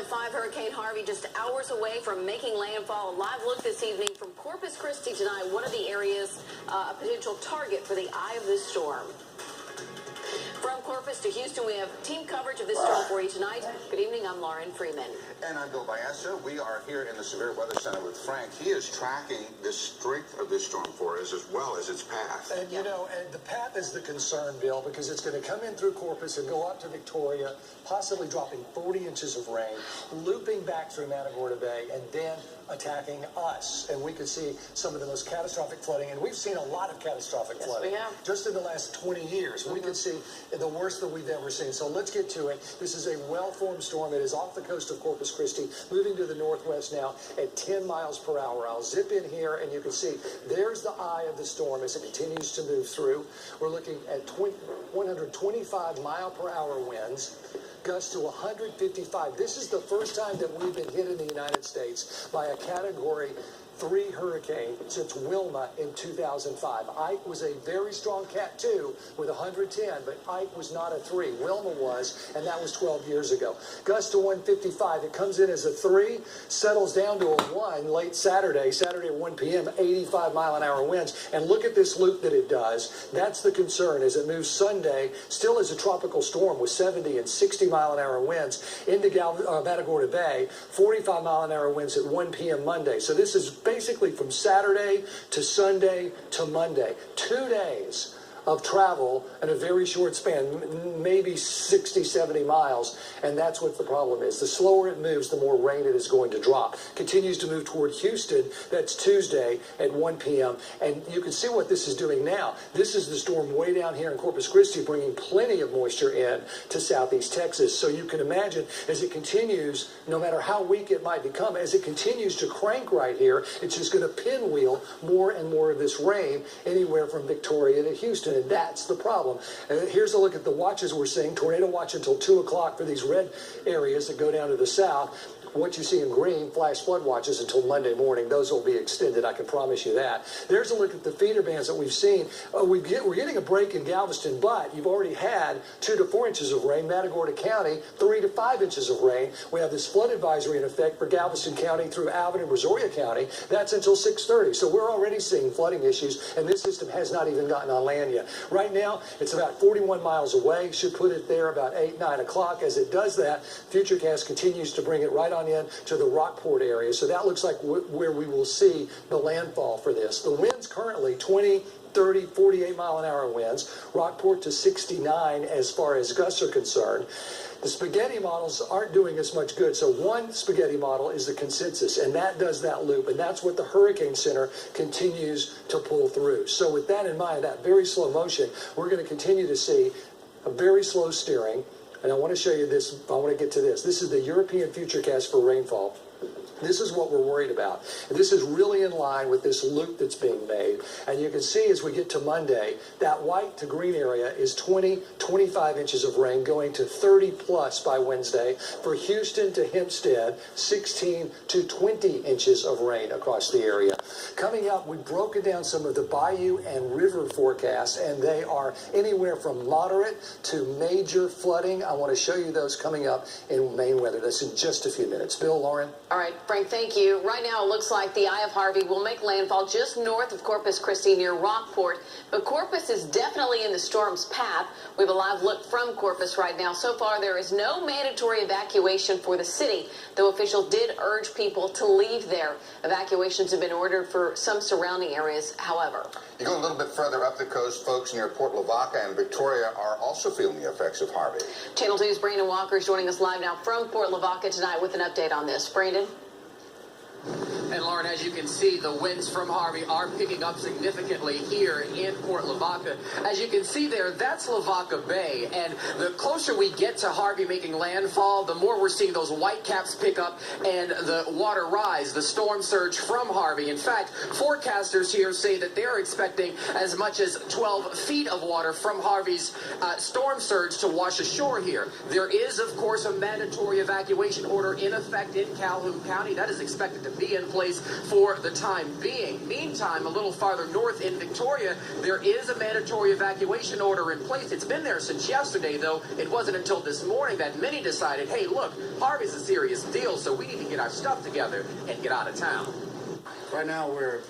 4.5 Hurricane Harvey just hours away from making landfall. A live look this evening from Corpus Christi tonight, one of the areas a potential target for the eye of this storm. From Corpus to Houston, we have team coverage of this storm for you tonight. Good evening, I'm Lauren Freeman. And I'm Bill Baessa. We are here in the Severe Weather Center with Frank. He is tracking the strength of this storm for us as well as its path. And, you know, and the path is the concern, Bill, because it's going to come in through Corpus and go up to Victoria, possibly dropping 40 inches of rain, looping back through Matagorda Bay, and then attacking us. And we could see some of the most catastrophic flooding. And we've seen a lot of catastrophic flooding. We have. Just in the last 20 years. We could see the worst that we've ever seen. So let's get to it. This is a well-formed storm. It is off the coast of Corpus Christi, moving to the northwest now at 10 miles per hour. I'll zip in here, and you can see there's the eye of the storm as it continues to move through. We're looking at 125 mile per hour winds, gusts to 155. This is the first time that we've been hit in the United States by a Category 3 hurricane since Wilma in 2005. Ike was a very strong Cat 2 with 110, but Ike was not a 3. Wilma was, and that was 12 years ago. Gust to 155. It comes in as a 3, settles down to a 1 late Saturday at 1 p.m., 85 mile an hour winds. And look at this loop that it does. That's the concern as it moves Sunday, still as a tropical storm with 70 and 60 mile an hour winds into Matagorda Bay, 45 mile an hour winds at 1 p.m. Monday. So this is basically from Saturday to Sunday to Monday. 2 days of travel in a very short span, maybe 60, 70 miles, and that's what the problem is. The slower it moves, the more rain it is going to drop. Continues to move toward Houston. That's Tuesday at 1 p.m., and you can see what this is doing now. This is the storm way down here in Corpus Christi, bringing plenty of moisture in to southeast Texas. So you can imagine as it continues, no matter how weak it might become, as it continues to crank right here, it's just going to pinwheel more and more of this rain anywhere from Victoria to Houston. And that's the problem. Here's a look at the watches we're seeing. Tornado watch until 2 o'clock for these red areas that go down to the south. What you see in green, flash flood watches until Monday morning. Those will be extended, I can promise you that. There's a look at the feeder bands that we've seen. We're getting a break in Galveston, but you've already had 2 to 4 inches of rain. Matagorda County, 3 to 5 inches of rain. We have this flood advisory in effect for Galveston County through Alvin and Brazoria County. That's until 6:30. So we're already seeing flooding issues, and this system has not even gotten on land yet. Right now, it's about 41 miles away. Should put it there about 8, 9 o'clock. As it does that, Futurecast continues to bring it right on in to the Rockport area. So that looks like where we will see the landfall for this. The winds currently 20, 30, 48 mile an hour winds. Rockport to 69 as far as gusts are concerned. The spaghetti models aren't doing as much good. So one spaghetti model is the consensus, and that does that loop, and that's what the Hurricane Center continues to pull through. So with that in mind, that very slow motion, we're going to continue to see a very slow steering. And I want to show you this. I want to get to this. This is the European Futurecast for rainfall. This is what we're worried about. And this is really in line with this loop that's being made. And you can see as we get to Monday, that white to green area is 20, 25 inches of rain, going to 30 plus by Wednesday. For Houston to Hempstead, 16 to 20 inches of rain across the area. Coming up, we've broken down some of the bayou and river forecasts, and they are anywhere from moderate to major flooding. I want to show you those coming up in Maine weather. That's in just a few minutes. Bill, Lauren? All right, Frank, thank you. Right now, it looks like the eye of Harvey will make landfall just north of Corpus Christi near Rockport. But Corpus is definitely in the storm's path. We have a live look from Corpus right now. So far, there is no mandatory evacuation for the city, though officials did urge people to leave there. Evacuations have been ordered for some surrounding areas, however. You go a little bit further up the coast, folks near Port Lavaca and Victoria are also feeling the effects of Harvey. Channel 2's Brandon Walker is joining us live now from Port Lavaca tonight with an update on this. Brandon? And Lauren, as you can see, the winds from Harvey are picking up significantly here in Port Lavaca. As you can see there, that's Lavaca Bay. And the closer we get to Harvey making landfall, the more we're seeing those white caps pick up and the water rise, the storm surge from Harvey. In fact, forecasters here say that they're expecting as much as 12 feet of water from Harvey's storm surge to wash ashore here. There is, of course, a mandatory evacuation order in effect in Calhoun County. That is expected to be in place place for the time being. Meantime, a little farther north in Victoria, there is a mandatory evacuation order in place. It's been there since yesterday, though. It wasn't until this morning that many decided, hey, look, Harvey's a serious deal, so we need to get our stuff together and get out of town. Right now, we're